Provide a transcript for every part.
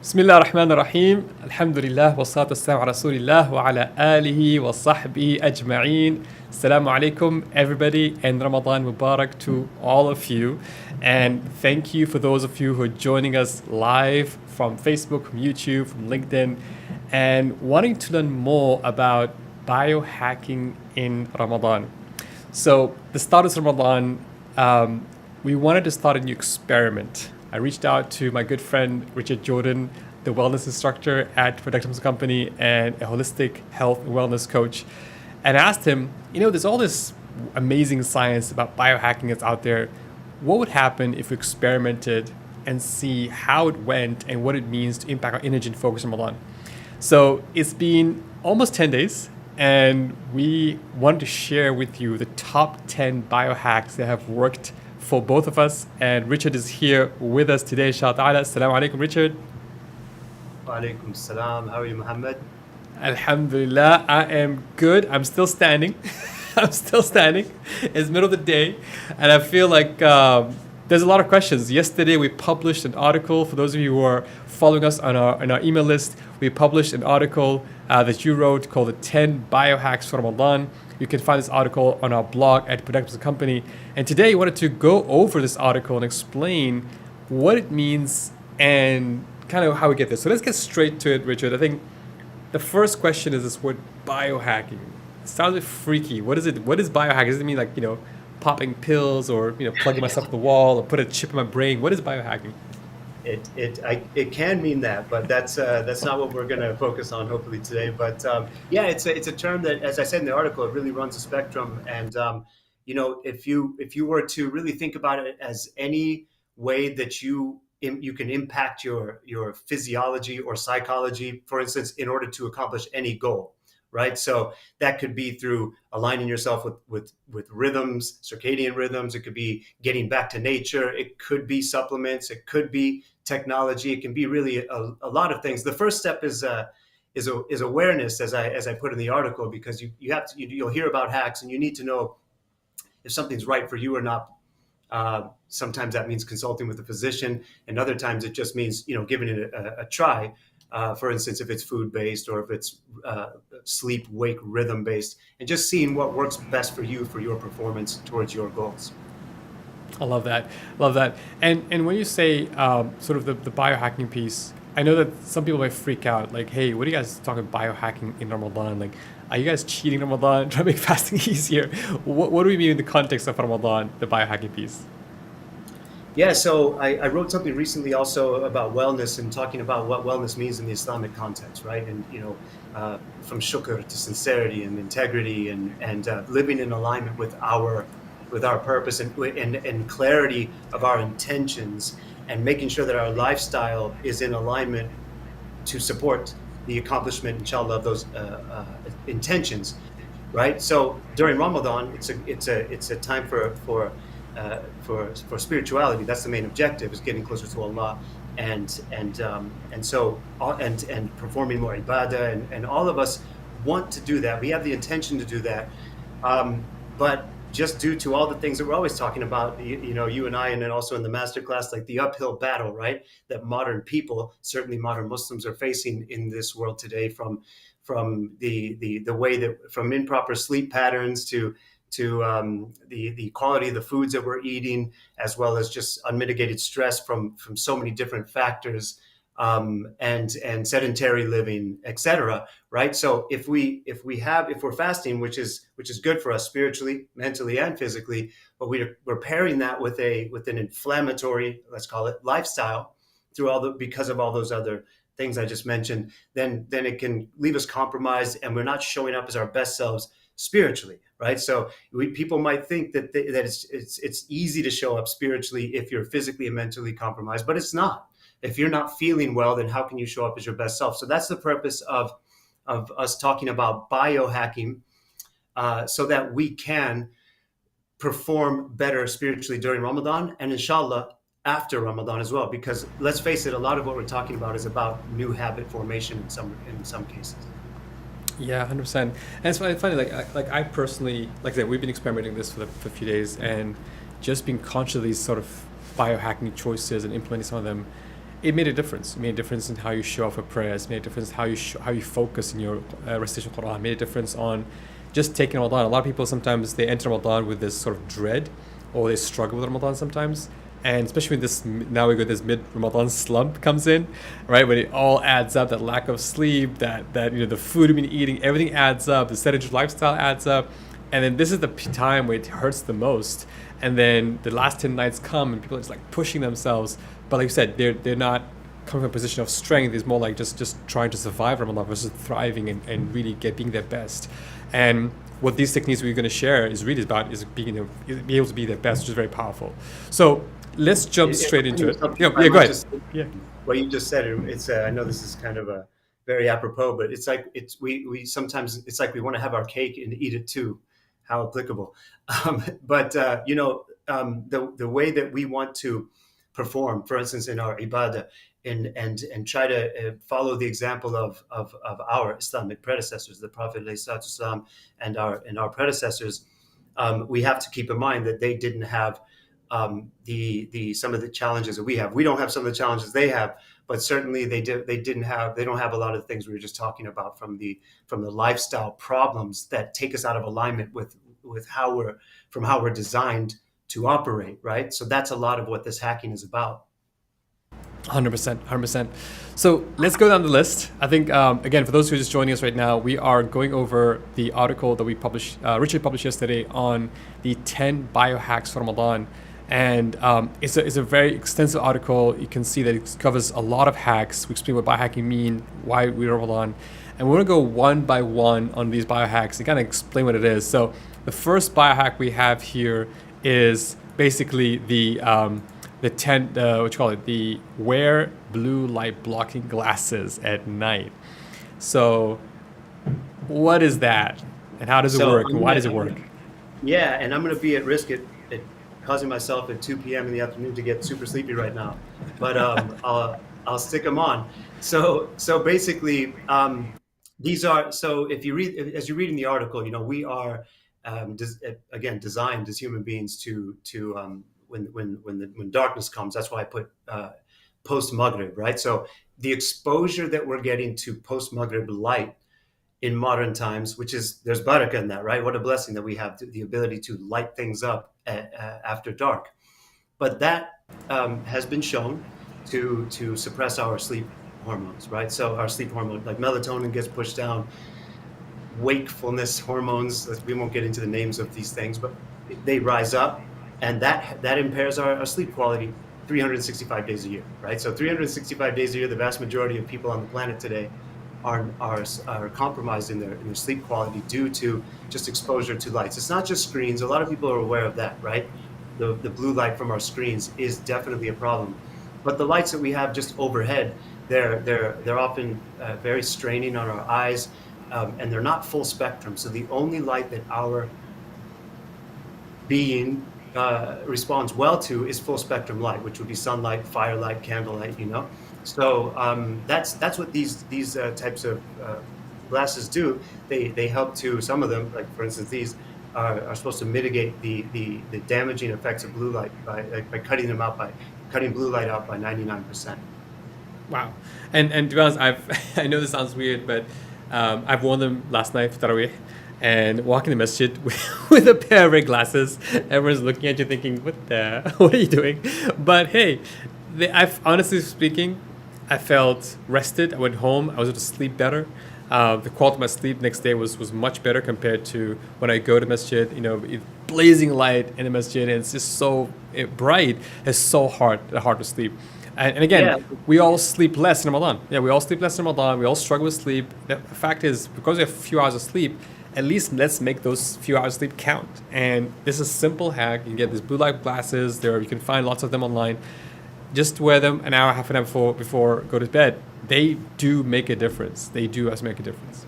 بسم الله الرحمن الرحيم الحمد لله والصلاة والسلام على رسول الله وعلى آله وصحبه أجمعين. Assalamu alaikum everybody, and Ramadan Mubarak to all of you. And thank you for those of you who are joining us live from Facebook, from YouTube, from LinkedIn, and wanting to learn more about biohacking in Ramadan. So the start of Ramadan, we wanted to start a new experiment. I reached out to my good friend Richard Jordan, the wellness instructor at Productions Company and a holistic health and wellness coach, and asked him, there's all this amazing science about biohacking that's out there. What would happen if we experimented and see how it went and what it means to impact our energy and focus in Ramadan? So it's been almost 10 days, and we wanted to share with you the top 10 biohacks that have worked for both of us. And Richard is here with us today. Inshallah. Assalamu alaikum, Richard. Wa alaikum salam. How are you, Muhammad? Alhamdulillah, I am good. I'm still standing. I'm still standing. It's middle of the day, and I feel like there's a lot of questions. Yesterday, we published an article. For those of you who are following us on our email list, we published an article that you wrote called the 10 Biohacks for Ramadan. You can find this article on our blog at Productions Company. And today, I wanted to go over this article and explain what it means and kind of how we get there. So let's get straight to it, Richard. I think the first question is this word biohacking. It sounds a bit freaky. What is it? What is biohacking? Does it mean like, popping pills or, plugging myself to the wall or put a chip in my brain? What is biohacking? It can mean that, but that's not what we're going to focus on hopefully today. But it's a term that, as I said in the article, it really runs a spectrum. And if you were to really think about it as any way that you can impact your physiology or psychology, for instance, in order to accomplish any goal, right? So that could be through aligning yourself with rhythms, circadian rhythms. It could be getting back to nature. It could be supplements. It could be technology. It can be really a lot of things. The first step is awareness, as I put in the article, because you'll hear about hacks and you need to know if something's right for you or not. Sometimes that means consulting with a physician, and other times it just means giving it a try. For instance, if it's food-based or if it's sleep-wake rhythm-based, and just seeing what works best for you for your performance towards your goals. I love that. Love that. And when you say sort of the biohacking piece, I know that some people might freak out. Like, hey, what are you guys talking about biohacking in Ramadan? Like, are you guys cheating Ramadan, trying to make fasting easier? What do we mean in the context of Ramadan, the biohacking piece? Yeah, so I wrote something recently also about wellness and talking about what wellness means in the Islamic context, right? And from shukr to sincerity and integrity and living in alignment with our purpose and clarity of our intentions, and making sure that our lifestyle is in alignment to support the accomplishment, inshallah, of those intentions, right? So during Ramadan, it's a time for spirituality. That's the main objective, is getting closer to Allah, and performing more ibadah, and all of us want to do that. We have the intention to do that, but just due to all the things that we're always talking about, you and I, and then also in the masterclass, like the uphill battle, right, that modern people, certainly modern Muslims, are facing in this world today, from the way that, from improper sleep patterns to the quality of the foods that we're eating, as well as just unmitigated stress from so many different factors, and sedentary living, etc. Right? So if we're fasting, which is good for us spiritually, mentally, and physically, but we're pairing that with an inflammatory, let's call it, lifestyle because of all those other things I just mentioned, then it can leave us compromised, and we're not showing up as our best selves spiritually, right? So people might think that it's easy to show up spiritually if you're physically and mentally compromised, but it's not. If you're not feeling well, then how can you show up as your best self? So that's the purpose of us talking about biohacking, so that we can perform better spiritually during Ramadan, and inshallah after Ramadan as well. Because let's face it, a lot of what we're talking about is about new habit formation in some cases. Yeah, 100%. And it's funny, like I personally, like I said, we've been experimenting this for a few days, and just being conscious of these sort of biohacking choices and implementing some of them, it made a difference. It made a difference in how you show up for prayers. It made a difference how how you focus in your recitation of Quran. It made a difference on just taking Ramadan. A lot of people sometimes they enter Ramadan with this sort of dread, or they struggle with Ramadan sometimes. And especially when this now we go this mid Ramadan slump comes in, right? When it all adds up, that lack of sleep, that the food we've been eating, everything adds up. The sedentary lifestyle adds up, and then this is the time where it hurts the most. And then the last 10 nights come, and people are just like pushing themselves. But like you said, they're not coming from a position of strength. It's more like just trying to survive Ramadan versus thriving and really being their best. And what these techniques we're going to share is really about is being able to be their best, which is very powerful. So let's jump straight into it. Yeah, go ahead. Yeah. What you just said, it's I know this is kind of a very apropos, but it's like we sometimes it's like we want to have our cake and eat it too. How applicable. But the way that we want to perform, for instance, in our ibadah, and try to follow the example of our Islamic predecessors, the Prophet ﷺ, and our predecessors, we have to keep in mind that they didn't have the some of the challenges that we have. We don't have some of the challenges they have, but certainly they don't have a lot of the things we were just talking about from the lifestyle problems that take us out of alignment with how we're designed to operate, right? So that's a lot of what this hacking is about. 100%, 100%. So let's go down the list. I think, again, for those who are just joining us right now, we are going over the article that we published, Richard published yesterday on the 10 biohacks for Ramadan. And it's a very extensive article. You can see that it covers a lot of hacks. We explain what biohacking mean, why we're Ramadan. And we're going to go one by one on these biohacks and kind of explain what it is. So the first biohack we have here is basically the the wear blue light blocking glasses at night. So what is that, and how does it work, and why does it work? Yeah, and I'm going to be at risk at causing myself at 2 p.m. in the afternoon to get super sleepy right now, but I'll stick them on. So basically, these are, so if you read, as you read in the article, we are again designed as human beings to when darkness comes. That's why I put post Maghrib, right? So the exposure that we're getting to post Maghrib light in modern times, which is, there's barakah in that, right? What a blessing that we have the ability to light things up after dark. But that has been shown to suppress our sleep hormones, right? So our sleep hormone, like melatonin, gets pushed down. Wakefulness hormones, we won't get into the names of these things, but they rise up, and that impairs our sleep quality 365 days a year, right? So 365 days a year, the vast majority of people on the planet today are compromised in their sleep quality due to just exposure to lights. It's not just screens. A lot of people are aware of that, right? The blue light from our screens is definitely a problem. But the lights that we have just overhead, they're often very straining on our eyes, and they're not full spectrum. So the only light that our being responds well to is full spectrum light, which would be sunlight, firelight, candlelight, So that's what these types of glasses do. They help to, some of them, like for instance, these are supposed to mitigate the damaging effects of blue light by cutting blue light out by 99%. Wow. And to be honest, I know this sounds weird, but I've worn them last night for Tarawih, and walking the masjid with a pair of red glasses. Everyone's looking at you thinking, what are you doing? But hey, I've honestly speaking, I felt rested. I went home. I was able to sleep better. The quality of my sleep next day was much better compared to when I go to masjid. Blazing light in the masjid, and it's just so bright. It's so hard to sleep. And again, yeah, we all sleep less in Ramadan. Yeah, we all sleep less in Ramadan. We all struggle with sleep. The fact is, because we have a few hours of sleep, at least let's make those few hours of sleep count. And this is a simple hack. You can get these blue light glasses. You can find lots of them online. Just wear them an hour, half an hour before go to bed. They do make a difference. They do make a difference.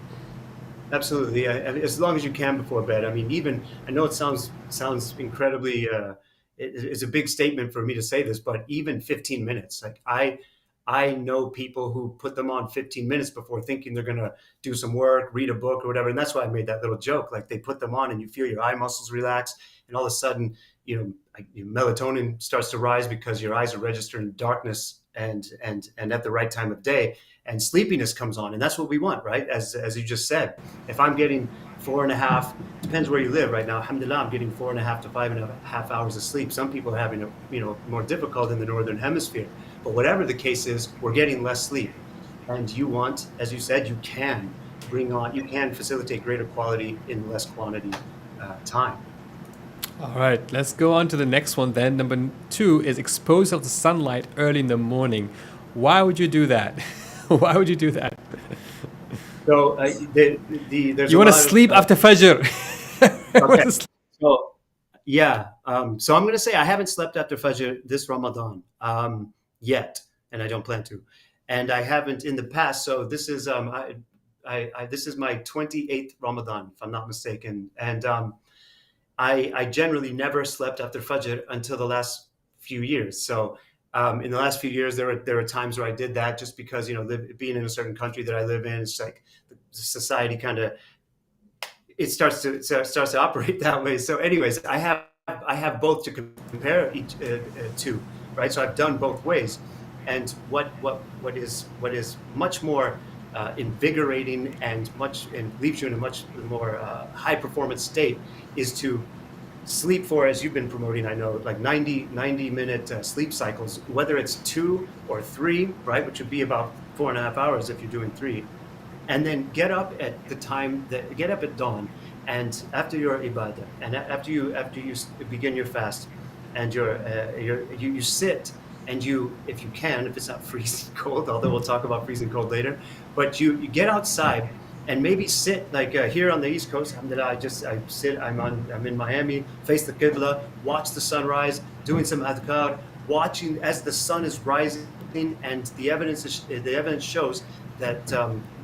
Absolutely. As long as you can before bed. I mean, even, I know it sounds incredibly, it's a big statement for me to say this, but even 15 minutes, like I know people who put them on 15 minutes before thinking they're going to do some work, read a book or whatever. And that's why I made that little joke. Like they put them on and you feel your eye muscles relax, and all of a sudden, melatonin starts to rise because your eyes are registering darkness and at the right time of day, and sleepiness comes on, and that's what we want, right? As you just said, if I'm getting 4.5, depends where you live right now. Alhamdulillah, I'm getting 4.5 to 5.5 hours of sleep. Some people are having it, more difficult in the northern hemisphere. But whatever the case is, we're getting less sleep, and you want, as you said, you can facilitate greater quality in less quantity time. All right, let's go on to the next one then. Number 2 is expose yourself to sunlight early in the morning. Why would you do that? Why would you do that? So there's You want to sleep after Fajr. Okay. So yeah. So I'm going to say I haven't slept after Fajr this Ramadan yet, and I don't plan to, and I haven't in the past. So this is this is my 28th Ramadan, if I'm not mistaken, and I generally never slept after Fajr until the last few years. So in the last few years, there were times where I did that just because, being in a certain country that I live in, it's like the society kind of, it starts to operate that way. So anyways, I have both to compare each to, right? So I've done both ways. And what is much more invigorating and leaves you in a much more high performance state is to sleep for, as you've been promoting, I know, like 90-minute sleep cycles, whether it's 2 or 3, right, which would be about 4.5 hours if you're doing 3, and then get up at dawn, and after your ibadah, and after you begin your fast, and you sit, and if you can, if it's not freezing cold, although we'll talk about freezing cold later, but you get outside and maybe sit, like here on the East Coast, alhamdulillah, I sit, I'm in Miami, face the Qibla, watch the sunrise, doing some adhkar, watching as the sun is rising, and the evidence shows that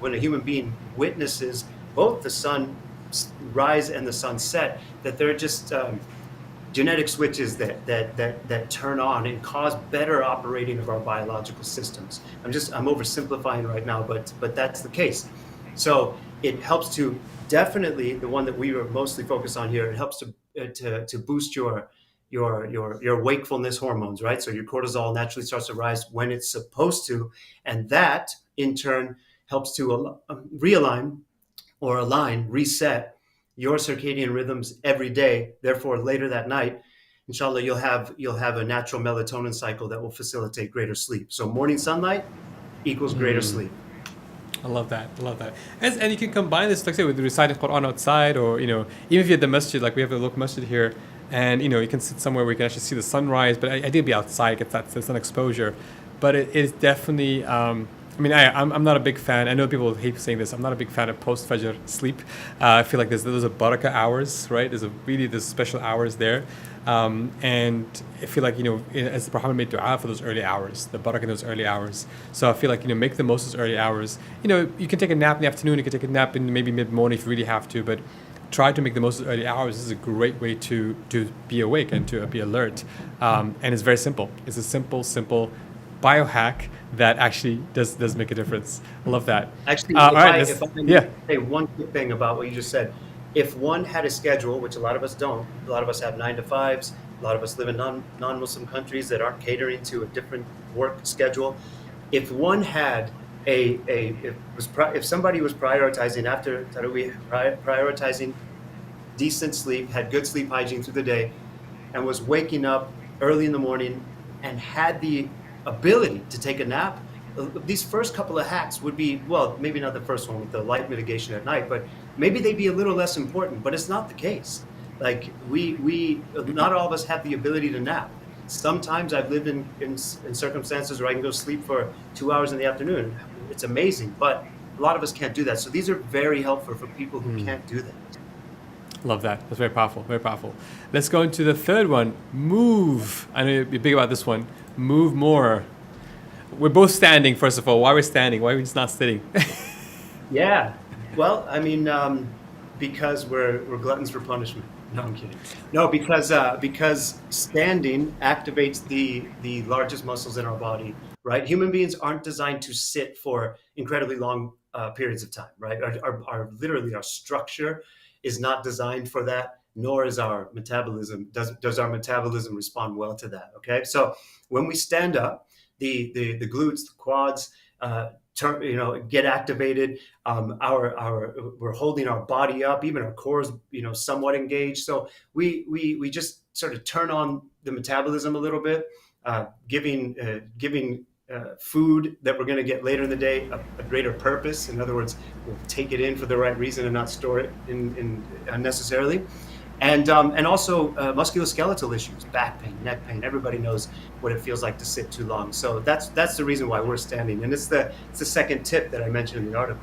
when a human being witnesses both the sun rise and the sun set, that they're just genetic switches that turn on and cause better operating of our biological systems. I'm oversimplifying right now, but that's the case. So it helps to, definitely the one that we were mostly focused on here, it helps to boost your wakefulness hormones, right? So your cortisol naturally starts to rise when it's supposed to, and that in turn helps to reset your circadian rhythms every day. Therefore, later that night, inshallah, you'll have a natural melatonin cycle that will facilitate greater sleep. So morning sunlight equals greater sleep. I love that. And you can combine this, like I say, with reciting Quran outside, or even if you're at the masjid, like we have a local masjid here, and you can sit somewhere where you can actually see the sunrise. But I did be outside, get that sun exposure. But it is definitely. I'm not a big fan. I know people hate saying this. I'm not a big fan of post-Fajr sleep. I feel like those are barakah hours, right? There's special hours there. And I feel like, as the Prophet made dua for those early hours, the barakah in those early hours. So I feel like, make the most of those early hours. You can take a nap in the afternoon. You can take a nap in maybe mid-morning if you really have to. But try to make the most of the early hours. This is a great way to be awake and to be alert. And it's very simple. It's a simple biohack that actually does make a difference. I love that. Actually, if I can say one quick thing about what you just said. If one had a schedule, which a lot of us don't, a lot of us have 9-to-5s, a lot of us live in non-Muslim countries that aren't catering to a different work schedule. If one had if somebody was prioritizing after Taraweeh, prioritizing decent sleep, had good sleep hygiene through the day, and was waking up early in the morning and had the ability to take a nap, these first couple of hacks would be, well, maybe not the first one with the light mitigation at night, but maybe they'd be a little less important. But it's not the case. Like we not all of us have the ability to nap. Sometimes I've lived in circumstances where I can go sleep for 2 hours in the afternoon. It's amazing, but a lot of us can't do that. So these are very helpful for people who can't do that. Love that. That's very powerful. Very powerful. Let's go into the third one. Move. I know you're big about this one. Move more. We're both standing, first of all. Why are we standing? Why are we just not sitting? Yeah. Well, because we're gluttons for punishment. No, I'm kidding. No, because standing activates the largest muscles in our body, right? Human beings aren't designed to sit for incredibly long periods of time, right? Our structure is not designed for that, nor is our metabolism. Does our metabolism respond well to that? Okay, so when we stand up, the glutes, the quads, get activated. We're holding our body up, even our core is, somewhat engaged. So we just sort of turn on the metabolism a little bit, giving food that we're going to get later in the day a greater purpose. In other words, we'll take it in for the right reason and not store it in unnecessarily. And also musculoskeletal issues, back pain, neck pain. Everybody knows what it feels like to sit too long. So that's the reason why we're standing. And it's the second tip that I mentioned in the article.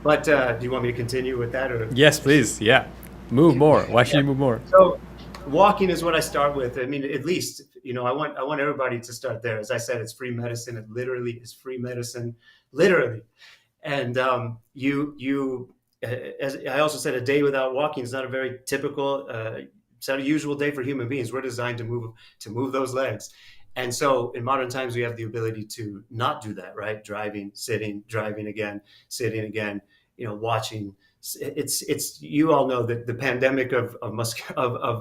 But do you want me to continue with that? Or Yes, please. Yeah. Move more. Why should you move more? So walking is what I start with. I mean, at least, I want everybody to start there. As I said, it's free medicine. It literally is free medicine, literally. And as I also said, a day without walking is not a very typical, it's not a usual day for human beings. We're designed to move those legs. And so in modern times, we have the ability to not do that, right? Driving, sitting, driving again, sitting again, watching. It's you all know that the pandemic of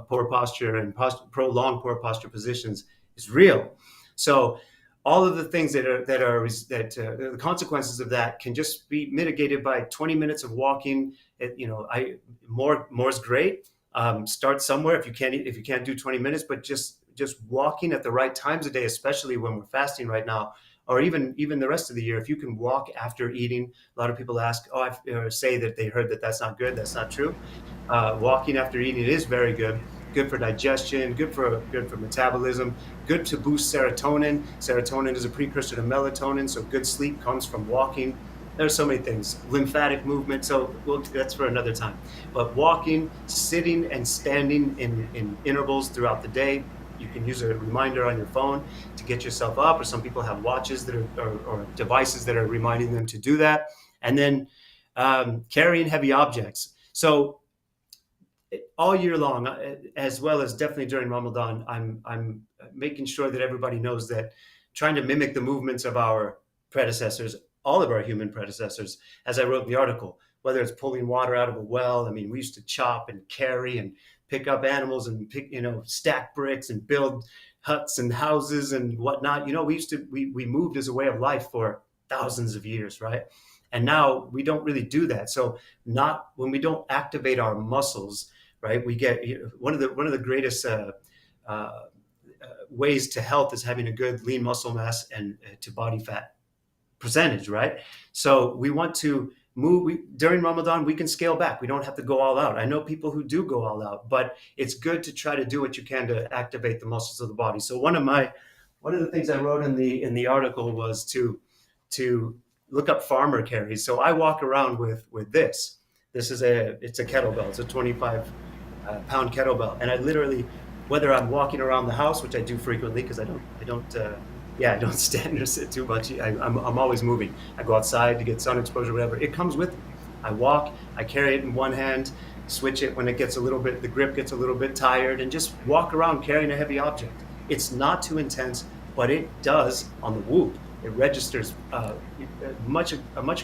poor posture and prolonged poor posture positions is real. So all of the things the consequences of that can just be mitigated by 20 minutes of walking. More is great. Start somewhere if you can't do 20 minutes, but just walking at the right times a day, especially when we're fasting right now, or even the rest of the year. If you can walk after eating, a lot of people ask, or say that they heard that that's not good. That's not true. Walking after eating is very good. Good for digestion, good for metabolism, good to boost serotonin. Serotonin is a precursor to melatonin, so good sleep comes from walking. There's so many things. Lymphatic movement, so that's for another time. But walking, sitting, and standing in intervals throughout the day. You can use a reminder on your phone to get yourself up, or some people have watches that or devices that are reminding them to do that. And then carrying heavy objects. So all year long, as well as definitely during Ramadan, I'm making sure that everybody knows that trying to mimic the movements of our predecessors, all of our human predecessors, as I wrote in the article, whether it's pulling water out of a well. I mean, we used to chop and carry and pick up animals and stack bricks and build huts and houses and whatnot. We moved as a way of life for thousands of years, right? And now we don't really do that. So not when we don't activate our muscles, right? We get one of the greatest ways to health is having a good lean muscle mass and to body fat percentage, right? So we want to move. During Ramadan, we can scale back. We don't have to go all out. I know people who do go all out, but it's good to try to do what you can to activate the muscles of the body. So one of the things I wrote in the article was to look up farmer carries. So I walk around with this. It's a kettlebell. It's a 25 pound kettlebell, and I literally, whether I'm walking around the house, which I do frequently because I don't stand or sit too much. I'm always moving. I go outside to get sun exposure, whatever. It comes with me. I walk, I carry it in one hand, switch it when it gets the grip gets a little bit tired, and just walk around carrying a heavy object. It's not too intense, but it does on the Whoop. It registers a much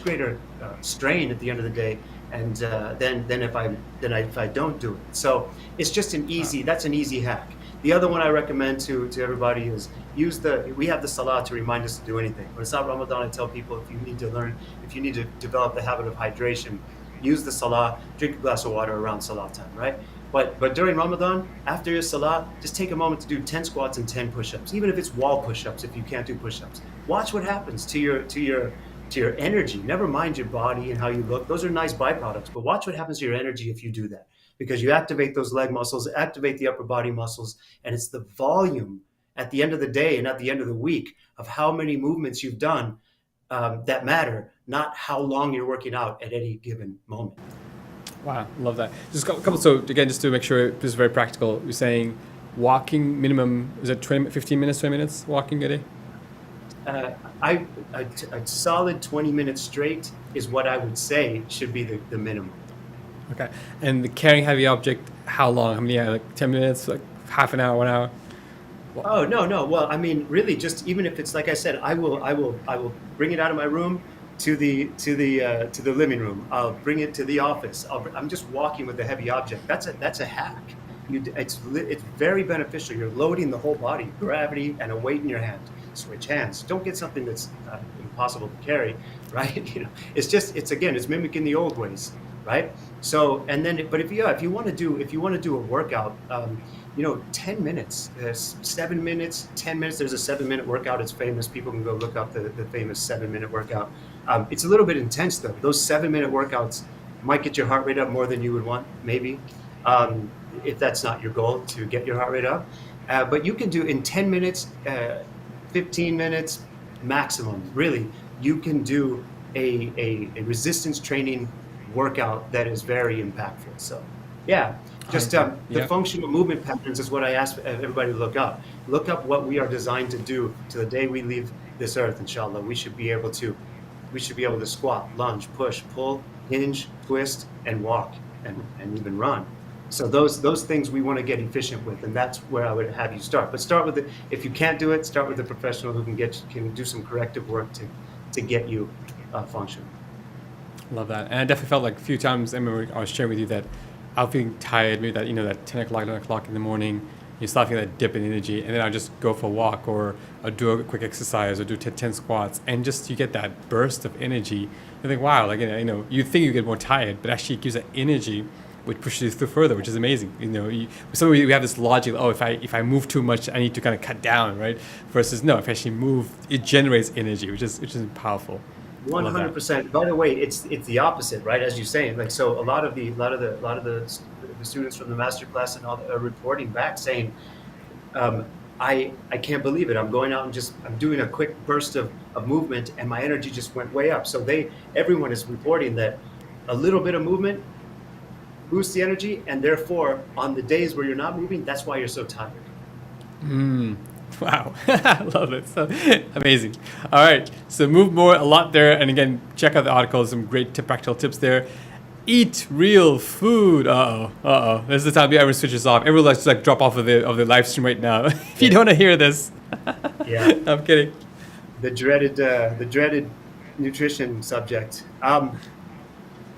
greater strain at the end of the day, and then if I don't do it. So it's just that's an easy hack. The other one I recommend to everybody is we have the salah to remind us to do anything. When it's not Ramadan, I tell people if you need to develop the habit of hydration, use the salah, drink a glass of water around salah time, right? But during Ramadan, after your salah, just take a moment to do 10 squats and 10 push-ups, even if it's wall push-ups if you can't do push-ups. Watch what happens to your energy. Never mind your body and how you look. Those are nice byproducts, but watch what happens to your energy if you do that. Because you activate those leg muscles, activate the upper body muscles, and it's the volume at the end of the day and at the end of the week of how many movements you've done that matter, not how long you're working out at any given moment. Wow, love that. Just a couple. So again, just to make sure this is very practical, you're saying walking minimum, is it 15 minutes, 20 minutes walking a day? A solid 20 minutes straight is what I would say should be the minimum. Okay. And the carrying heavy object, how long? How many? Like 10 minutes, like half an hour, 1 hour? Oh, no. Well, I mean, really, just even if it's like I said, I will bring it out of my room to the living room. I'll bring it to the office. I'm just walking with a heavy object. That's a hack. It's very beneficial. You're loading the whole body, gravity, and a weight in your hand. switch hands. Don't get something that's impossible to carry, right? It's mimicking the old ways, right? So, and then, but if you want to do a workout, 10 minutes, 7 minutes, 10 minutes, there's a 7-minute workout. It's famous. People can go look up the famous 7-minute workout. It's a little bit intense though. Those 7-minute workouts might get your heart rate up more than you would want, maybe, if that's not your goal to get your heart rate up. But you can do in 10 minutes, 15 minutes maximum, really, you can do a resistance training workout that is very impactful. So, yeah, just the functional movement patterns is what I ask everybody to look up. Look up what we are designed to do to the day we leave this earth, inshallah. We should be able to squat, lunge, push, pull, hinge, twist, and walk, and even run. So those things we want to get efficient with, and that's where I would have you start. But start with it. If you can't do it, start with a professional who can do some corrective work to get you functional. Love that. And I definitely felt like a few times, I remember I was sharing with you that I was feeling tired, maybe that 10 o'clock, 11 o'clock in the morning, you start feeling that dip in energy, and then I'll just go for a walk or I'll do a quick exercise or do 10 squats, and just you get that burst of energy. You think, wow, you think you get more tired, but actually it gives that energy which pushes you through further, which is amazing. So we have this logic, if I move too much, I need to kind of cut down, right? Versus no, if I actually move, it generates energy, which is powerful. 100%. By the way, it's the opposite, right? As you say, like, so a lot of the students from the master class and all are reporting back saying, I can't believe it. I'm going out and I'm doing a quick burst of movement, and my energy just went way up. So everyone is reporting that a little bit of movement boosts the energy, and therefore on the days where you're not moving, that's why you're so tired. Wow. I love it. So amazing. All right. So move more, a lot there. And again, check out the article. Some great practical tips there. Eat real food. This is the time everyone switches off. Everyone likes to drop off of the live stream right now. If you don't want to hear this. Yeah. I'm kidding. The dreaded nutrition subject.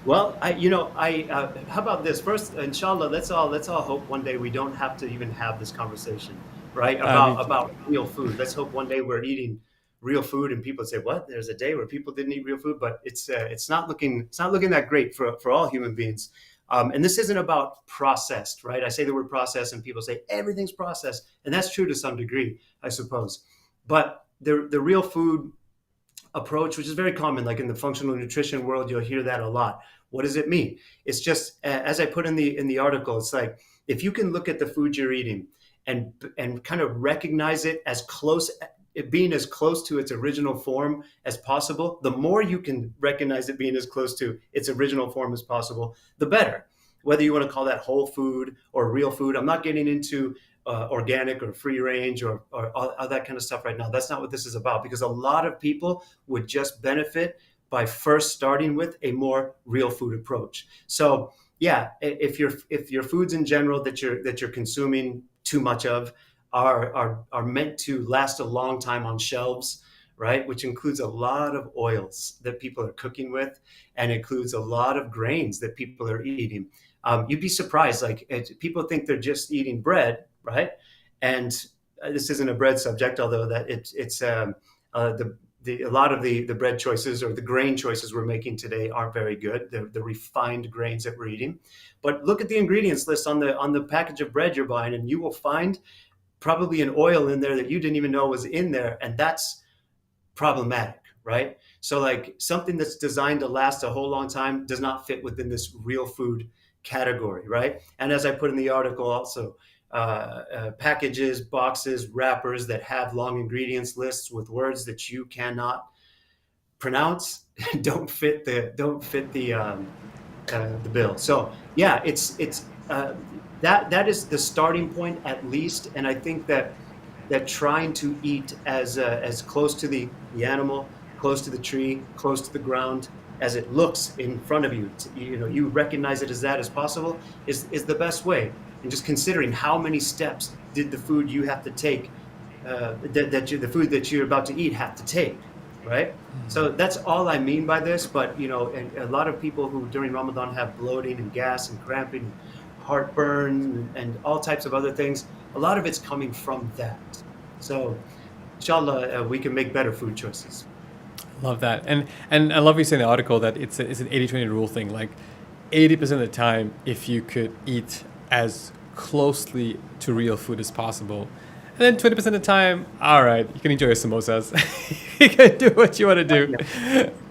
Well, how about this? First, inshallah, let's all hope one day we don't have to even have this conversation, right? About real food. Let's hope one day we're eating real food, and people say, "What? There's a day where people didn't eat real food," but it's not looking that great for all human beings. And this isn't about processed, right? I say the word processed, and people say everything's processed, and that's true to some degree, I suppose. But the real food approach, which is very common, like in the functional nutrition world, you'll hear that a lot. What does it mean? It's just, as I put in the article, it's like, if you can look at the food you're eating and kind of recognize it being as close to its original form as possible, the more you can recognize it being as close to its original form as possible, the better. Whether you want to call that whole food or real food, I'm not getting into organic or free range or all that kind of stuff right now. That's not what this is about, because a lot of people would just benefit by first starting with a more real food approach. So yeah, if your foods in general that you're consuming too much of are meant to last a long time on shelves, right? Which includes a lot of oils that people are cooking with, and includes a lot of grains that people are eating. You'd be surprised. People think they're just eating bread, right? And this isn't a bread subject, although that it's a lot of the bread choices or the grain choices we're making today aren't very good. The refined grains that we're eating. But look at the ingredients list on the package of bread you're buying, and you will find probably an oil in there that you didn't even know was in there, and that's problematic, right? So like something that's designed to last a whole long time does not fit within this real food category, right? And as I put in the article also, packages, boxes, wrappers that have long ingredients lists with words that you cannot pronounce don't fit the bill. So yeah, it's that is the starting point at least. And I think that trying to eat as close to the animal, close to the tree, close to the ground as it looks in front of you, you recognize it as that as possible is the best way. And just considering how many steps did the food you have to take, the food that you're about to eat have to take, right? Mm-hmm. So that's all I mean by this. But and a lot of people who during Ramadan have bloating and gas and cramping, and heartburn and all types of other things, a lot of it's coming from that. So inshallah, we can make better food choices. Love that. And I love you saying in the article that it's an 80-20 rule thing. Like 80% of the time, if you could eat as closely to real food as possible, and then 20% of the time, all right, you can enjoy your samosas. You can do what you want to do.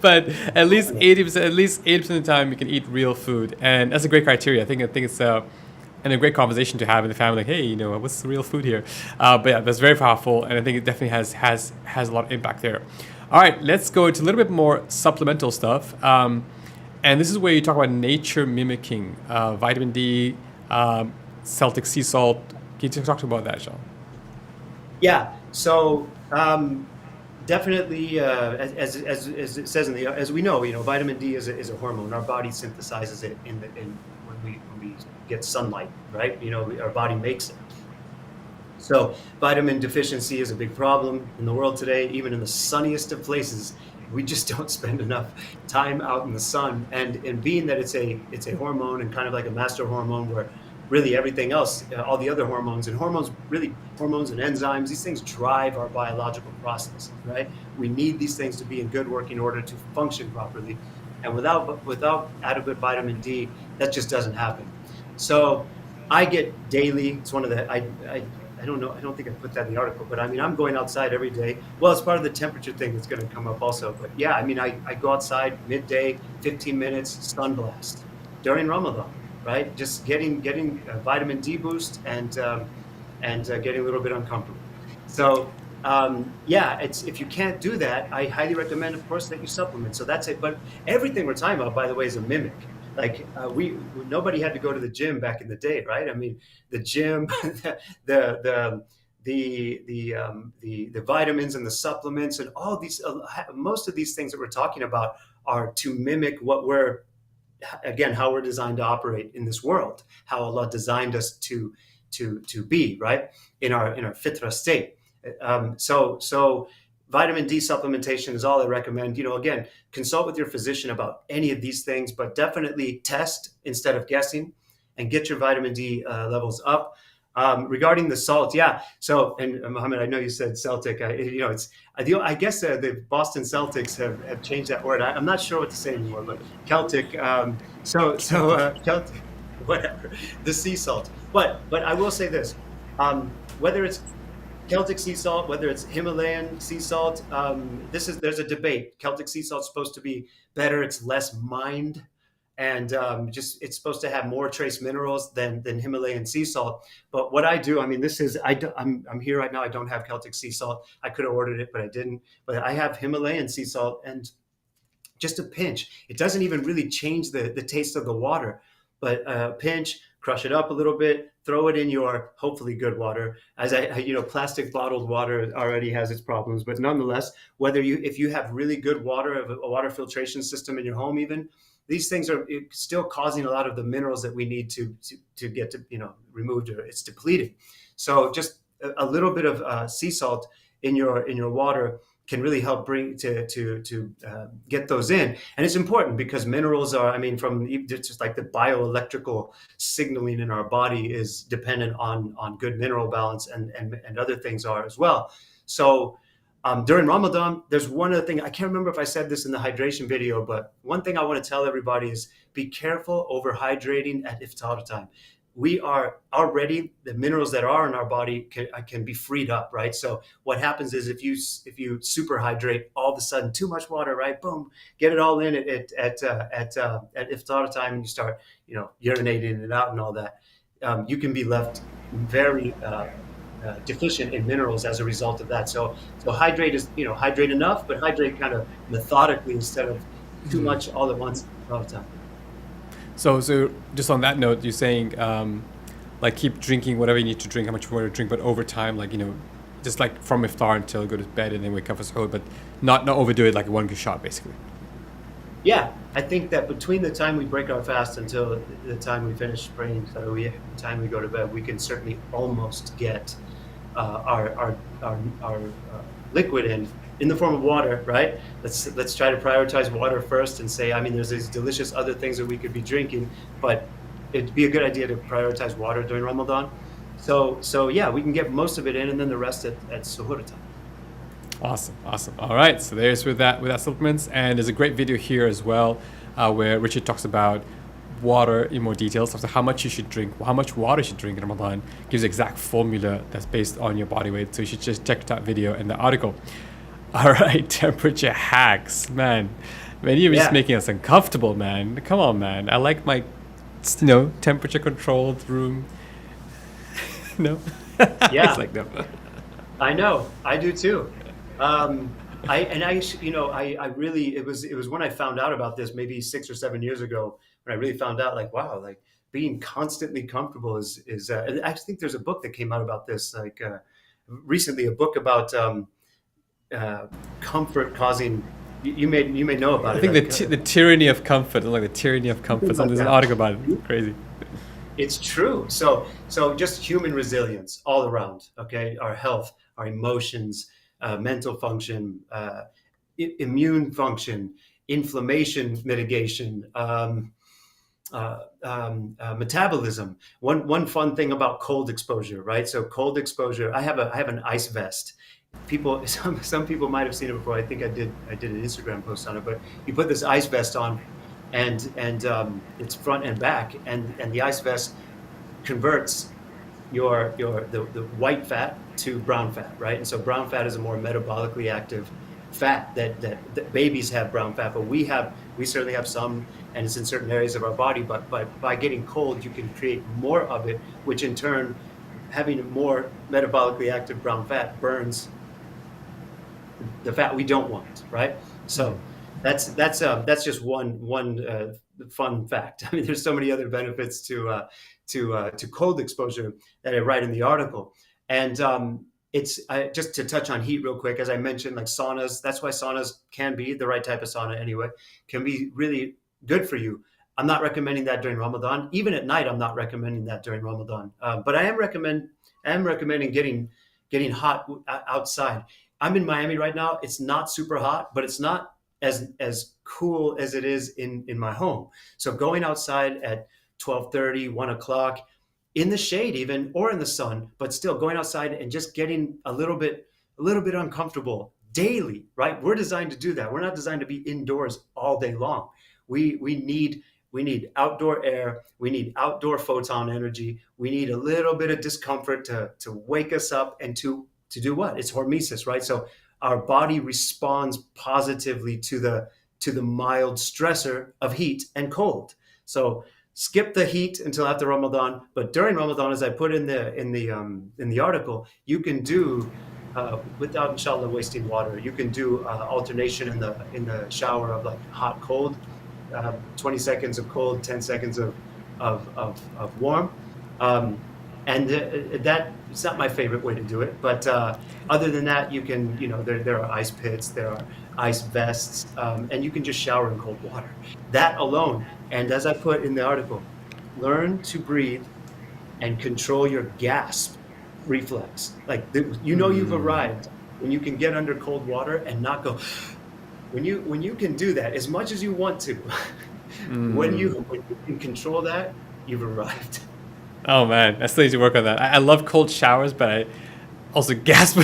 But at least 80% of the time, you can eat real food. And that's a great criteria. I think it's and a great conversation to have in the family. Like, hey, what's the real food here? But yeah, that's very powerful, and I think it definitely has a lot of impact there. All right, let's go into a little bit more supplemental stuff. And this is where you talk about nature mimicking, vitamin D, Celtic sea salt. Can you talk about that, Sean? Yeah. So definitely, as it says in the, as we know, vitamin D is a hormone. Our body synthesizes it in when we get sunlight, right? Our body makes it. So vitamin deficiency is a big problem in the world today. Even in the sunniest of places, we just don't spend enough time out in the sun. And being that it's a hormone and kind of like a master hormone, where really everything else, all the other hormones and hormones and enzymes, these things drive our biological process, right? We need these things to be in good working order to function properly. And without adequate vitamin D, that just doesn't happen. So I get daily. It's one of the I don't know. I don't think I put that in the article, but I mean, I'm going outside every day. Well, it's part of the temperature thing that's going to come up also. But yeah, I mean, I go outside midday, 15 minutes, sun blast during Ramadan, right? Just getting a vitamin D boost and getting a little bit uncomfortable. So yeah, if you can't do that, I highly recommend, of course, that you supplement. So that's it. But everything we're talking about, by the way, is a mimic. Like nobody had to go to the gym back in the day, right? I mean, the gym, the the vitamins and the supplements and all these, most of these things that we're talking about are to mimic what we're, again, how we're designed to operate in this world, how Allah designed us to be, right, in our fitra state. So vitamin D supplementation is all I recommend. Again, consult with your physician about any of these things, but definitely test instead of guessing, and get your vitamin D levels up. Regarding the salt, yeah. So, and Mohammed, I know you said Celtic. I guess the Boston Celtics have changed that word. I'm not sure what to say anymore, but Celtic. Celtic, whatever. The sea salt. But I will say this: whether it's Celtic sea salt, whether it's Himalayan sea salt, there's a debate. Celtic sea salt's supposed to be better. It's less mined, and just it's supposed to have more trace minerals than Himalayan sea salt. But what I do, I mean, I'm here right now. I don't have Celtic sea salt. I could have ordered it, but I didn't. But I have Himalayan sea salt, and just a pinch. It doesn't even really change the taste of the water, but a pinch, crush it up a little bit, throw it in your hopefully good water. As plastic bottled water already has its problems, but nonetheless, if you have really good water, a water filtration system in your home, even these things are still causing a lot of the minerals that we need to get removed, or it's depleting. So just a little bit of sea salt in your water can really help bring to get those in. And it's important because minerals are, I mean, from just like the bioelectrical signaling in our body is dependent on good mineral balance, and other things are as well. So during Ramadan, there's one other thing. I can't remember if I said this in the hydration video, but one thing I want to tell everybody is be careful overhydrating at iftar time. We are already, the minerals that are in our body can be freed up, right? So what happens is if you super hydrate, all of a sudden too much water, right? Boom, get it all in at iftar time, and you start urinating it out and all that. You can be left very deficient in minerals as a result of that. So hydrate hydrate enough, but hydrate kind of methodically instead of too much all at once all the time. So just on that note, you're saying like keep drinking whatever you need to drink, how much water to drink, but over time, like just like from iftar until go to bed and then wake up for suhoor, but not overdo it like one good shot, basically. Yeah, I think that between the time we break our fast until the time we finish praying, the time we go to bed, we can certainly almost get our liquid in the form of water, right? Let's try to prioritize water first and say, I mean, there's these delicious other things that we could be drinking, but it'd be a good idea to prioritize water during Ramadan. So yeah, we can get most of it in, and then the rest at suhoor time. Awesome, awesome. All right, so there's with that supplements, and there's a great video here as well, where Richard talks about water in more details, talks about how much you should drink, how much water you should drink in Ramadan, gives the exact formula that's based on your body weight. So you should just check that video and the article. All right, temperature hacks, man. Man, you're just Yeah, making us uncomfortable, man. Come on, man. I like my, temperature controlled room. No, it's yeah. like no. I know, I do too. I and I, I really it was when I found out about this maybe 6 or 7 years ago when I really found out like wow like being constantly comfortable is and I think there's a book that came out about this like recently a book about uh, comfort causing you may know I about it think like the tyranny of comfort, like the tyranny of something comfort. like There's an that. article about it. Crazy. It's true. So just human resilience all around. Okay, our health, our emotions, mental function, immune function, inflammation mitigation, metabolism. One fun thing about cold exposure, right? So cold exposure. I have an ice vest. People, some people might have seen it before. I think I did an Instagram post on it. But you put this ice vest on, and it's front and back, and the ice vest converts the white fat to brown fat, right? And so brown fat is a more metabolically active fat that babies have brown fat, but we certainly have some, and it's in certain areas of our body. But by getting cold, you can create more of it, which in turn, having more metabolically active brown fat burns the fat we don't want, right? Mm. So that's just one fun fact. I mean, there's so many other benefits to cold exposure that I write in the article, and it's just to touch on heat real quick. As I mentioned, like saunas, that's why saunas can be the right type of sauna anyway, can be really good for you. I'm not recommending that during Ramadan. Even at night, I'm not recommending that during Ramadan. But I am recommending getting hot outside. I'm in Miami right now. It's not super hot, but it's not as cool as it is in my home. So going outside at 12:30, 1 o'clock, in the shade even, or in the sun, but still going outside and just getting a little bit uncomfortable daily, right? We're designed to do that. We're not designed to be indoors all day long. We need outdoor air. We need outdoor photon energy. We need a little bit of discomfort to wake us up and to do what? It's hormesis, right? So our body responds positively to the mild stressor of heat and cold. So skip the heat until after Ramadan, but during Ramadan, as I put in the article, you can do without inshallah wasting water. You can do alternation in the shower of like hot cold, 20 seconds of cold, 10 seconds of warm. Um, and that it's not my favorite way to do it, but other than that, you can, there are ice pits, there are ice vests, and you can just shower in cold water. That alone, and as I put in the article, learn to breathe and control your gasp reflex. Like you've arrived when you can get under cold water and not go. When you can do that as much as you want to, when you can control that, you've arrived. Oh man, I still need to work on that. I love cold showers, but I also gasp.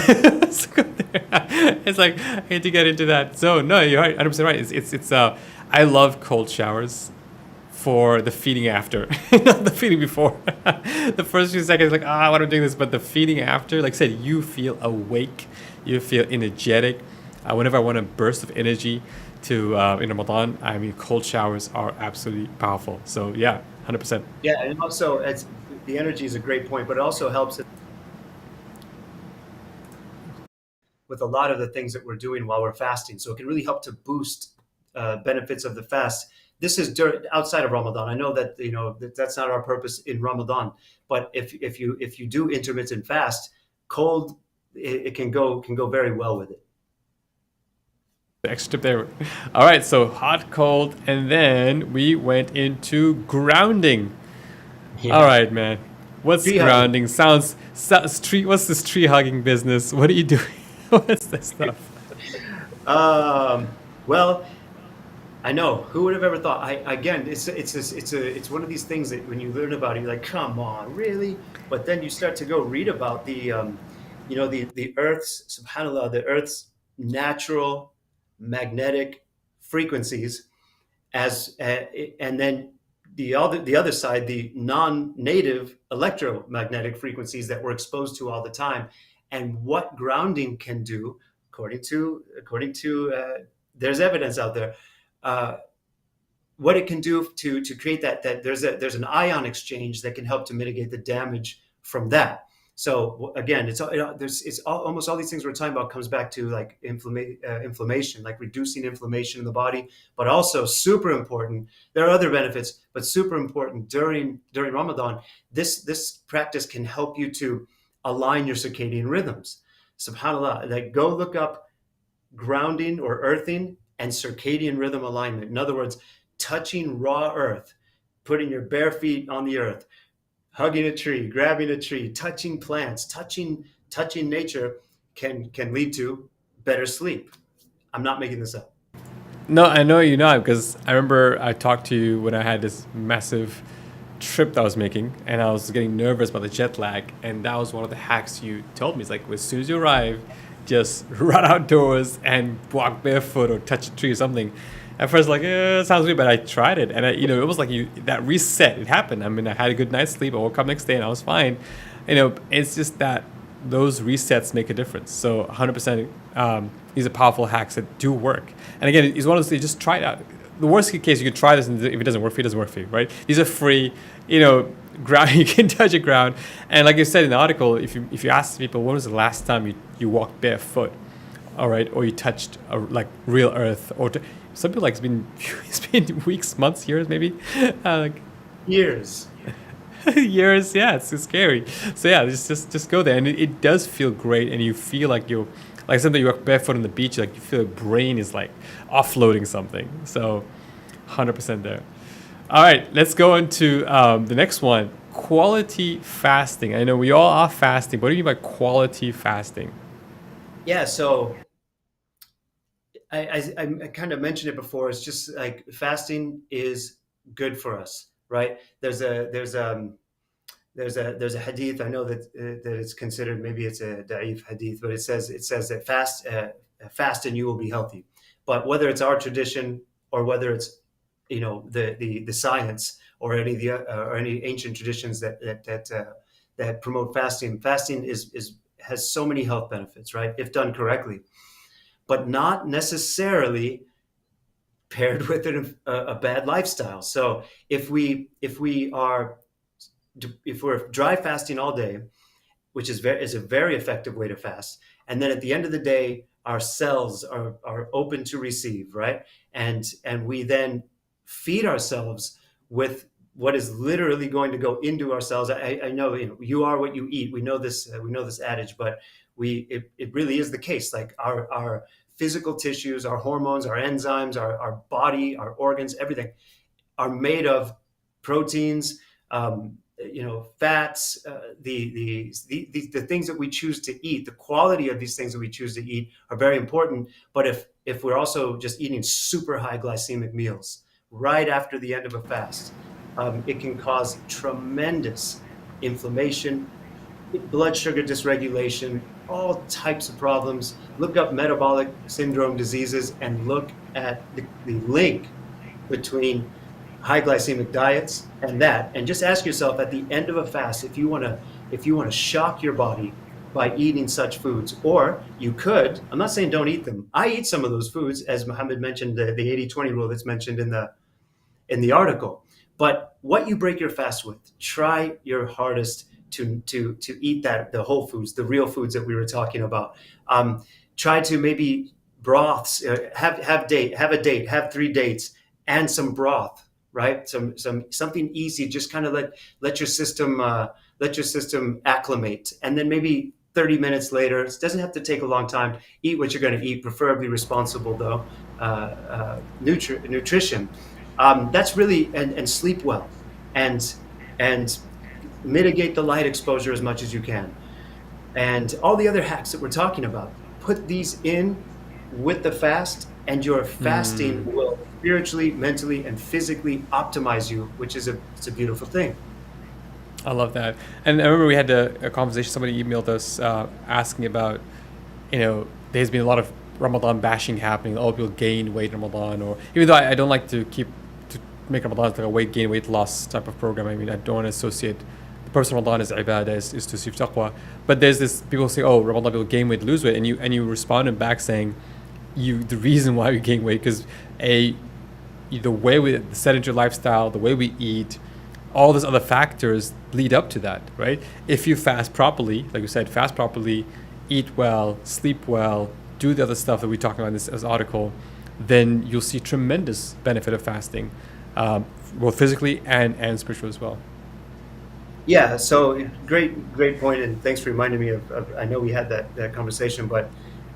It's like I need to get into that zone. No, you're right, 100% right. It's. I love cold showers for the feeling after, not the feeling before. The first few seconds, like what I'm doing this, but the feeling after, like I said, you feel awake, you feel energetic. Whenever I want a burst of energy to in Ramadan, I mean, cold showers are absolutely powerful. So yeah, 100%. Yeah, and also the energy is a great point, but it also helps with a lot of the things that we're doing while we're fasting. So it can really help to boost benefits of the fast. This is outside of Ramadan. I know that that's not our purpose in Ramadan, but if you do intermittent fast, cold it can go very well with it. The extra tip there. All right, so hot, cold, and then we went into grounding. All Yeah, right, man. What's tree hugging. grounding? Tree. What's this tree hugging business? What are you doing? What's this stuff? Well, I know. Who would have ever thought? Again, it's one of these things that when you learn about it, you're like, come on, really? But then you start to go read about the Earth's Subhanallah, the Earth's natural magnetic frequencies as and then the other side, the non-native electromagnetic frequencies that we're exposed to all the time, and what grounding can do, according to there's evidence out there, uh, what it can do to create that there's an ion exchange that can help to mitigate the damage from that. So again, almost all these things we're talking about comes back to like inflammation, like reducing inflammation in the body, but also super important. There are other benefits, but super important during Ramadan. This practice can help you to align your circadian rhythms. Subhanallah, like go look up grounding or earthing and circadian rhythm alignment. In other words, touching raw earth, putting your bare feet on the earth, hugging a tree, grabbing a tree, touching plants, touching nature can lead to better sleep. I'm not making this up. No, I know you're not, because I remember I talked to you when I had this massive trip that I was making, and I was getting nervous about the jet lag, and that was one of the hacks you told me. It's like, as soon as you arrive, just run outdoors and walk barefoot or touch a tree or something. At first, like, it sounds weird, but I tried it, and it was like that reset. It happened. I mean, I had a good night's sleep. I woke up next day and I was fine. It's just that those resets make a difference. So 100%, these are powerful hacks that do work. And again, it's one of those, you just try it out. The worst case, you could try this, and if it doesn't work for you, it doesn't work for you, right? These are free, ground, you can touch the ground. And like you said in the article, if you ask people, when was the last time you walked barefoot, all right, or you touched like real earth, or some people, like, it's been weeks, months, years, maybe, like Years. years. Yeah, it's scary. So yeah, just go there, and it does feel great, and you feel like you're like something. You walk barefoot on the beach, like you feel your brain is like offloading something. So 100% there. All right, let's go into the next one. Quality fasting. I know we all are fasting. What do you mean by quality fasting? Yeah, so I kind of mentioned it before. It's just like fasting is good for us, right? There's a hadith. I know that it's considered, maybe it's a da'if hadith, but it says that fast and you will be healthy. But whether it's our tradition or whether it's the science or any ancient traditions that promote fasting, has so many health benefits, right? If done correctly, but not necessarily paired with a bad lifestyle. So if we're dry fasting all day, which is a very effective way to fast, and then at the end of the day, our cells are open to receive, right? And we then feed ourselves with what is literally going to go into our cells. I know, you are what you eat. We know this adage, but it really is the case. Like our physical tissues, our hormones, our enzymes, our body, our organs, everything are made of proteins, fats, the things that we choose to eat. The quality of these things that we choose to eat are very important. But if we're also just eating super high glycemic meals right after the end of a fast, it can cause tremendous inflammation, blood sugar dysregulation, all types of problems. Look up metabolic syndrome diseases and look at the link between high glycemic diets and just ask yourself at the end of a fast if you want to shock your body by eating such foods. Or you could, I'm not saying don't eat them. I eat some of those foods, as Mohammed mentioned, the 80-20 rule that's mentioned in the article. But what you break your fast with, try your hardest to eat the whole foods, the real foods that we were talking about. Try to maybe broths, have a date, have 3 dates and some broth, right? Something easy, just kind of let your system acclimate, and then maybe 30 minutes later, it doesn't have to take a long time, eat what you're going to eat, preferably responsible though, nutrition. That's really, and sleep well, and mitigate the light exposure as much as you can, and all the other hacks that we're talking about. Put these in with the fast, and your fasting will spiritually, mentally, and physically optimize you, which is it's a beautiful thing. I love that. And I remember we had a conversation. Somebody emailed us asking about, there's been a lot of Ramadan bashing happening. Oh, people gain weight in Ramadan, or even though I don't like to make Ramadan like a weight gain, weight loss type of program. I mean, I don't want to associate the purpose of Ramadan is ibadah, is to achieve taqwa. But there's this people say, oh, Ramadan people gain weight, lose weight, and you respond back saying, the reason why we gain weight because the way the sedentary lifestyle, the way we eat, all those other factors lead up to that, right? If you fast properly, like you said, fast properly, eat well, sleep well, do the other stuff that we talked about in this article, then you'll see tremendous benefit of fasting, both physically and spiritual as well. Yeah, so great point, and thanks for reminding me of I know we had that conversation, but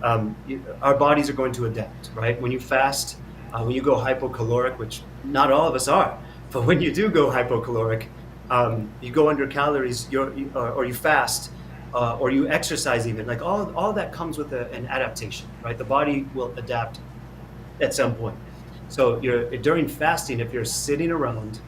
our bodies are going to adapt, right? When you fast, when you go hypocaloric, which not all of us are, but when you do go hypocaloric, you go under calories, or you fast, or you exercise even, like all that comes with an adaptation, right? The body will adapt at some point. So during fasting, if you're sitting around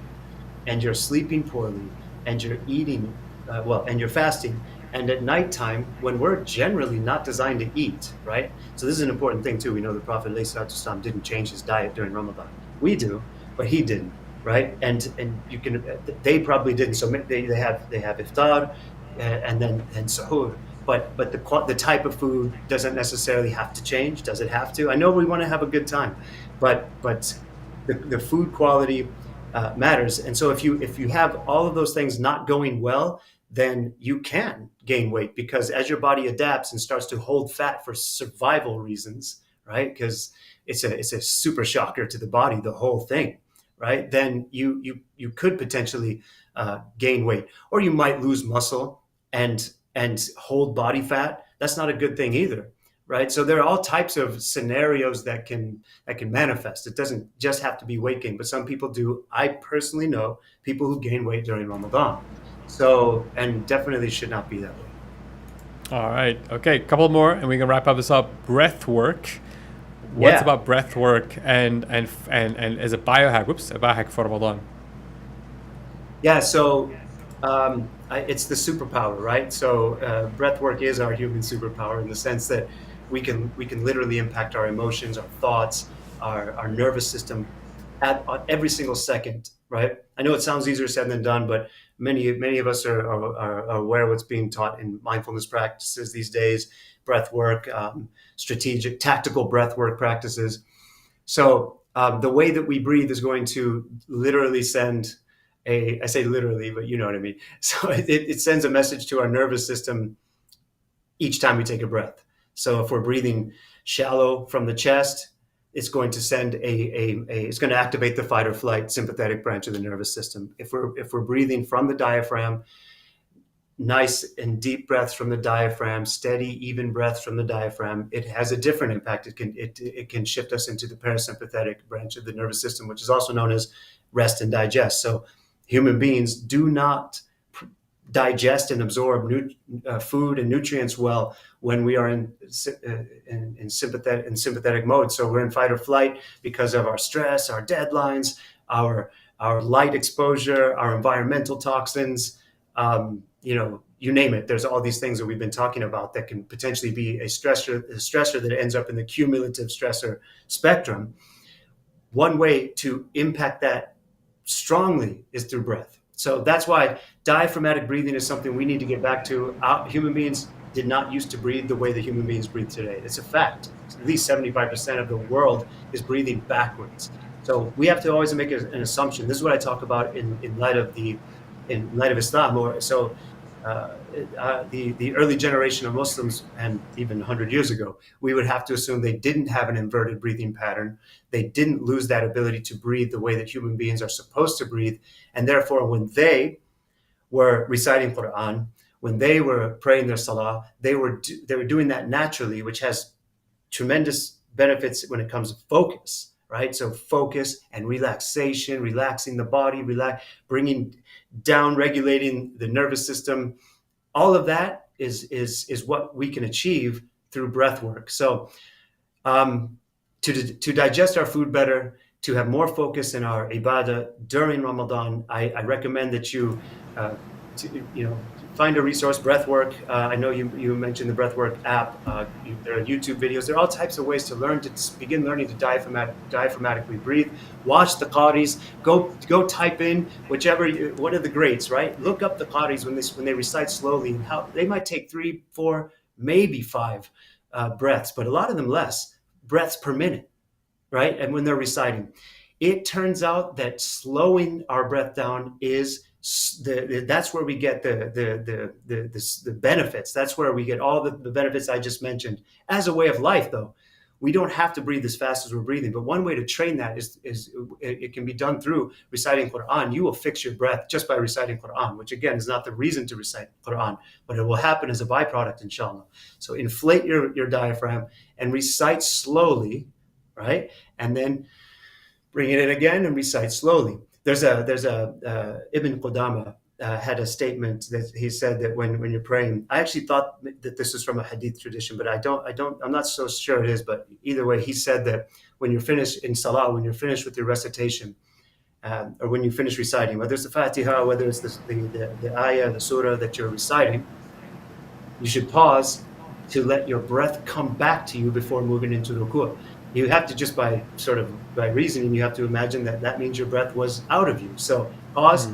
and you're sleeping poorly and you're eating and you're fasting, and at nighttime when we're generally not designed to eat, right? So this is an important thing too. We know the Prophet ﷺ didn't change his diet during Ramadan. We do, but he didn't, right? And you can, they probably didn't. So they have iftar and sahur. But the type of food doesn't necessarily have to change. Does it have to? I know we want to have a good time, but the food quality matters. And so if you have all of those things not going well, then you can gain weight, because as your body adapts and starts to hold fat for survival reasons, right? Because it's a super shocker to the body, the whole thing, right? Then you could potentially gain weight, or you might lose muscle and hold body fat. That's not a good thing either, right? So there are all types of scenarios that can manifest. It doesn't just have to be weight gain, but some people do. I personally know people who gain weight during Ramadan. So, and definitely should not be that way. All right. Okay. A couple more, and we can wrap up this up. Breath work. What's Yeah. about breath work and as a biohack? Whoops, a biohack for Ramadan. Yeah. So, it's the superpower, right? So, breath work is our human superpower in the sense that we can literally impact our emotions, our thoughts, our nervous system at every single second, right? I know it sounds easier said than done, but many of us are aware of what's being taught in mindfulness practices these days, breath work, strategic, tactical breath work practices. So the way that we breathe is going to literally send I say literally, but you know what I mean. So it sends a message to our nervous system each time we take a breath. So if we're breathing shallow from the chest, it's going to send it's going to activate the fight or flight sympathetic branch of the nervous system. If we're breathing from the diaphragm, nice and deep breaths from the diaphragm, steady, even breaths from the diaphragm, it has a different impact. It can shift us into the parasympathetic branch of the nervous system, which is also known as rest and digest. So human beings do not digest and absorb food and nutrients well when we are in sympathetic mode. So we're in fight or flight because of our stress, our deadlines, our light exposure, our environmental toxins. You name it. There's all these things that we've been talking about that can potentially be a stressor that ends up in the cumulative stressor spectrum. One way to impact that strongly is through breath. So that's why diaphragmatic breathing is something we need to get back to. Human beings did not used to breathe the way that human beings breathe today. It's a fact. At least 75% of the world is breathing backwards. So we have to always make an assumption. This is what I talk about in light of Islam. The early generation of Muslims, and even 100 years ago, we would have to assume they didn't have an inverted breathing pattern. They didn't lose that ability to breathe the way that human beings are supposed to breathe. And therefore, when they were reciting Quran, when they were praying their salah, they were doing that naturally, which has tremendous benefits when it comes to focus, right? So focus and relaxation, relaxing the body, bringing down, regulating the nervous system. All of that is what we can achieve through breath work. So to digest our food better, to have more focus in our ibadah during Ramadan, I recommend that you find a resource, Breathwork. I know you mentioned the Breathwork app. There are YouTube videos. There are all types of ways to learn to begin learning to diaphragmatically breathe. Watch the qaris. Go type in one of the greats, right? Look up the qaris when they recite slowly, and how they might take 3, 4, maybe 5 breaths, but a lot of them less breaths per minute, right? And when they're reciting, it turns out that slowing our breath down is that's where we get the benefits. That's where we get all the benefits I just mentioned. As a way of life, though, we don't have to breathe as fast as we're breathing. But one way to train that is it can be done through reciting Quran. You will fix your breath just by reciting Quran, which again is not the reason to recite Quran, but it will happen as a byproduct, inshallah. So inflate your diaphragm and recite slowly, right? And then bring it in again and recite slowly. There's a Ibn Qudama had a statement that he said that when you're praying, I actually thought that this is from a hadith tradition, but I'm not so sure it is. But either way, he said that when you're finished in salah, when you're finished with your recitation, or when you finish reciting, whether it's the Fatiha, whether it's the ayah, the surah that you're reciting, you should pause to let your breath come back to you before moving into ruku'. You have to just by reasoning, you have to imagine that means your breath was out of you. So pause,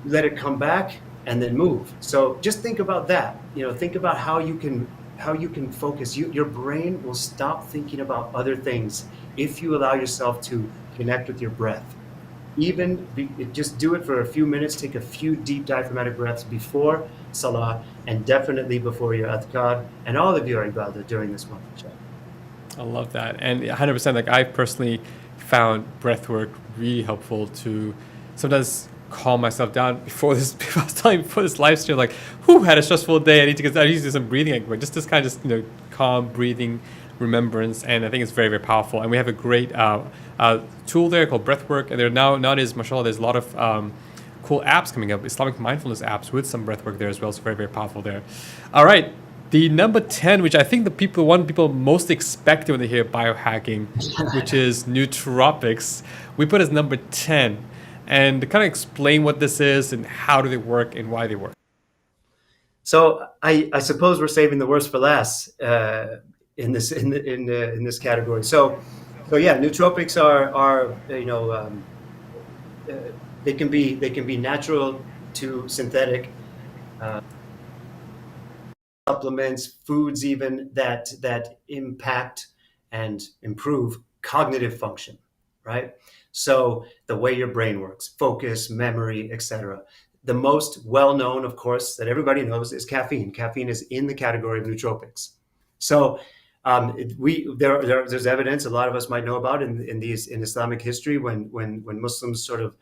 let it come back, and then move. So just think about that. Think about how you can focus. Your brain will stop thinking about other things if you allow yourself to connect with your breath. Just do it for a few minutes. Take a few deep diaphragmatic breaths before salah, and definitely before your adhkar and all of your ibadah during this month. I love that. And 100%, like I personally found breathwork really helpful to sometimes calm myself down before this live stream, like, had a stressful day. I need to do some breathing, like just this kind of calm breathing remembrance. And I think it's very, very powerful. And we have a great tool there called Breathwork. And nowadays, mashallah, there's a lot of cool apps coming up, Islamic mindfulness apps with some breathwork there as well. So very, very powerful there. All right. The number 10, which I think one people most expect when they hear biohacking, which is nootropics, we put as number 10. And to kind of explain what this is and how do they work and why they work. So I suppose we're saving the worst for last in this category. So yeah, nootropics are they can be natural to synthetic. Supplements, foods even that impact and improve cognitive function, right? So the way your brain works, focus, memory, etc. The most well-known, of course, that everybody knows is caffeine. Caffeine is in the category of nootropics. So there's evidence a lot of us might know about in Islamic history when Muslims sort of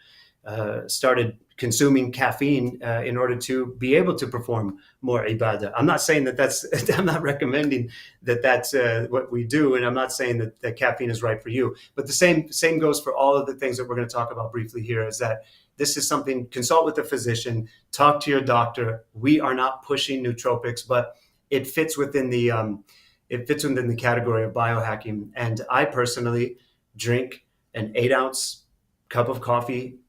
started consuming caffeine in order to be able to perform more ibadah. I'm not saying I'm not recommending that's what we do, and I'm not saying that caffeine is right for you. But the same goes for all of the things that we're going to talk about briefly here, is that this is something, consult with a physician, talk to your doctor. We are not pushing nootropics, but it fits within the category of biohacking. And I personally drink an 8-ounce cup of coffee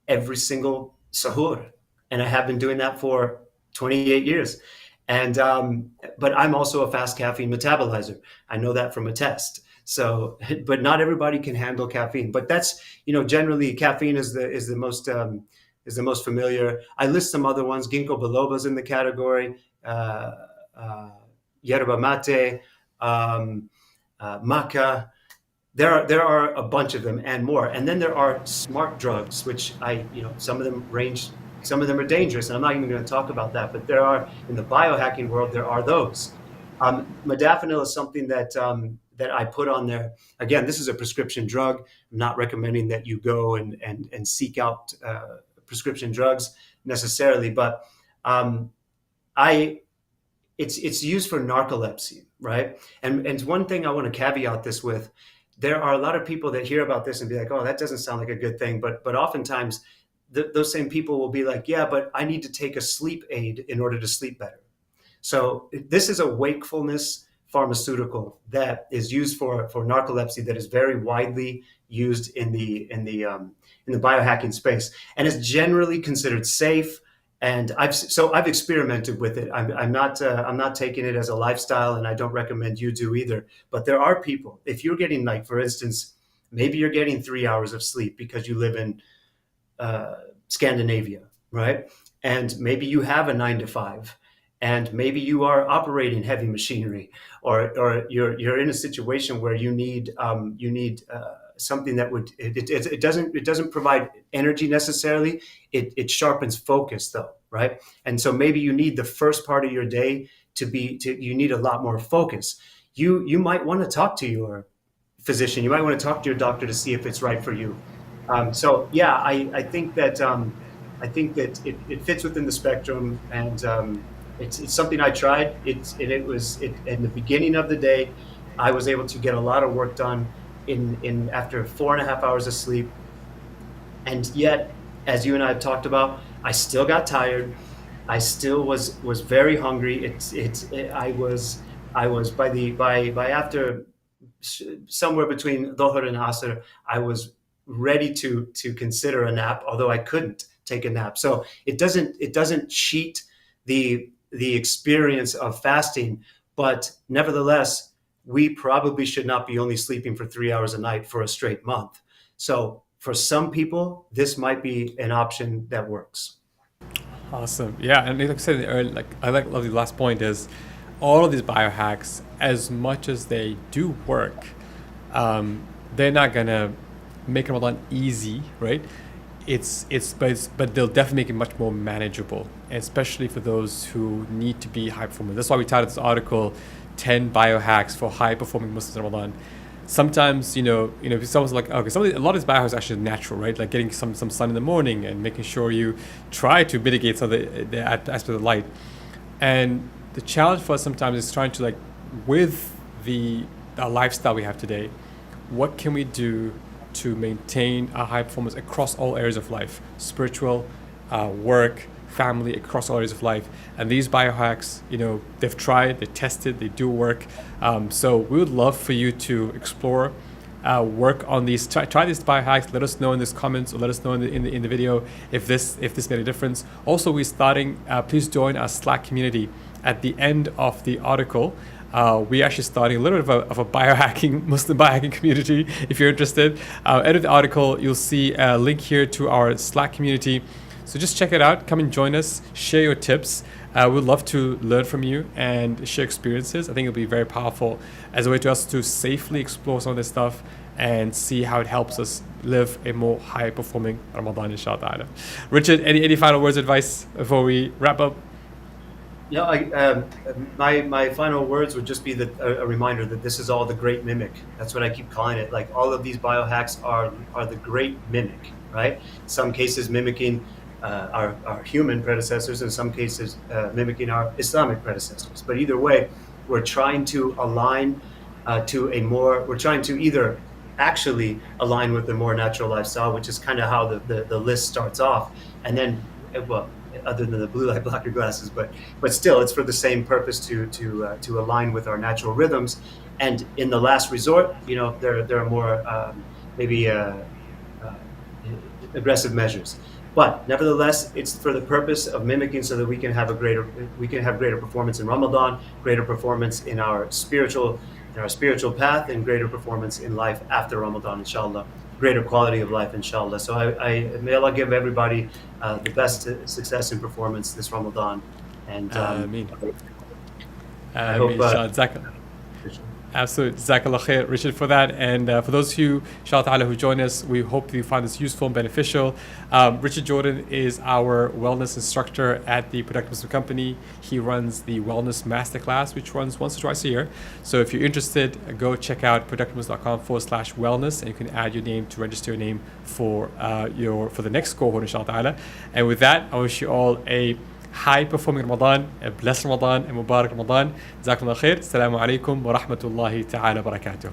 every single sahur, and I have been doing that for 28 years. And but I'm also a fast caffeine metabolizer. I know that from a test. So, but not everybody can handle caffeine. But that's generally caffeine is the most familiar. I list some other ones. Ginkgo biloba's in the category. Yerba mate, maca. There are a bunch of them and more. And then there are smart drugs, which some of them are dangerous, and I'm not even going to talk about that. But there are, in the biohacking world, there are those. Modafinil is something that I put on there. Again, this is a prescription drug. I'm not recommending that you go and seek out prescription drugs necessarily, but it's used for narcolepsy, right? And one thing I want to caveat this with. There are a lot of people that hear about this and be like, oh, that doesn't sound like a good thing. But oftentimes those same people will be like, yeah, but I need to take a sleep aid in order to sleep better. So this is a wakefulness pharmaceutical that is used for narcolepsy, that is very widely used in the biohacking space, and is generally considered safe And I've experimented with it. I'm not taking it as a lifestyle, and I don't recommend you do either. But there are people, if you're getting, like, for instance, maybe you're getting 3 hours of sleep because you live in Scandinavia, right? And maybe you have a 9 to 5, and maybe you are operating heavy machinery, or you're in a situation where you need something that would it doesn't provide energy necessarily. It sharpens focus though, right? And so maybe you need the first part of your day you need a lot more focus. You might want to talk to your physician. You might want to talk to your doctor to see if it's right for you. So yeah, I think that it fits within the spectrum, and it's something I tried. It was in the beginning of the day. I was able to get a lot of work done in after 4.5 hours of sleep, and yet, as you and I have talked about, I still got tired. I still was very hungry. I was by after somewhere between Dhuhr and Asr, I was ready to consider a nap, although I couldn't take a nap. So it doesn't cheat the experience of fasting, but nevertheless, we probably should not be only sleeping for 3 hours a night for a straight month. So for some people, this might be an option that works. Awesome. Yeah, and like I said earlier, like I love the last point is all of these biohacks, as much as they do work, they're not gonna make Ramadan easy, right? But they'll definitely make it much more manageable, especially for those who need to be high performers. That's why we titled this article 10 biohacks for high performing Muslims in Ramadan. Sometimes, if someone's like, okay, a lot of these biohacks are actually natural, right? Like getting some sun in the morning and making sure you try to mitigate some of the aspect of the light. And the challenge for us sometimes is trying to, like, with the lifestyle we have today, what can we do to maintain our high performance across all areas of life, spiritual, work, family, across all areas of life. And these biohacks, they've tried, they tested, they do work. So we would love for you to explore, work on these, try these biohacks. Let us know in the comments, or let us know in the video if this made a difference. Also, we're starting, please join our Slack community. At the end of the article, we're actually starting a little bit of a biohacking, Muslim biohacking community. If you're interested, end of the article, you'll see a link here to our Slack community. So just check it out. Come and join us. Share your tips. We'd love to learn from you and share experiences. I think it'll be very powerful as a way to us to safely explore some of this stuff and see how it helps us live a more high-performing Ramadan, inshallah. Richard, any final words of advice before we wrap up? Yeah, my final words would just be a reminder that this is all the great mimic. That's what I keep calling it. Like, all of these biohacks are the great mimic, right? In some cases mimicking our human predecessors, in some cases mimicking our Islamic predecessors. But either way, we're trying to align we're trying to either actually align with a more natural lifestyle, which is kind of how the list starts off, and then, well, other than the blue light blocker glasses, but still, it's for the same purpose to align with our natural rhythms. And in the last resort, there are more maybe aggressive measures. But nevertheless, it's for the purpose of mimicking, so that we can have greater performance in Ramadan, greater performance in our spiritual path, and greater performance in life after Ramadan, inshallah. Greater quality of life, inshallah. So I may Allah give everybody the best success and performance this Ramadan. And Ameen. I hope. Absolutely. Jazakallah khair, Richard, for that. And for those of you, inshallah ta'ala, who join us, we hope you find this useful and beneficial. Richard Jordan is our wellness instructor at the Productive Muslim Company. He runs the Wellness Masterclass, which runs once or twice a year. So if you're interested, go check out productivemuslim.com/wellness, and you can add your name to register your name for the next cohort, inshallah ta'ala. And with that, I wish you all a high-performing Ramadan, a blessed Ramadan, a Mubarak Ramadan. Jazakumullah khair. Assalamu alaikum wa rahmatullahi ta'ala wa barakatuh.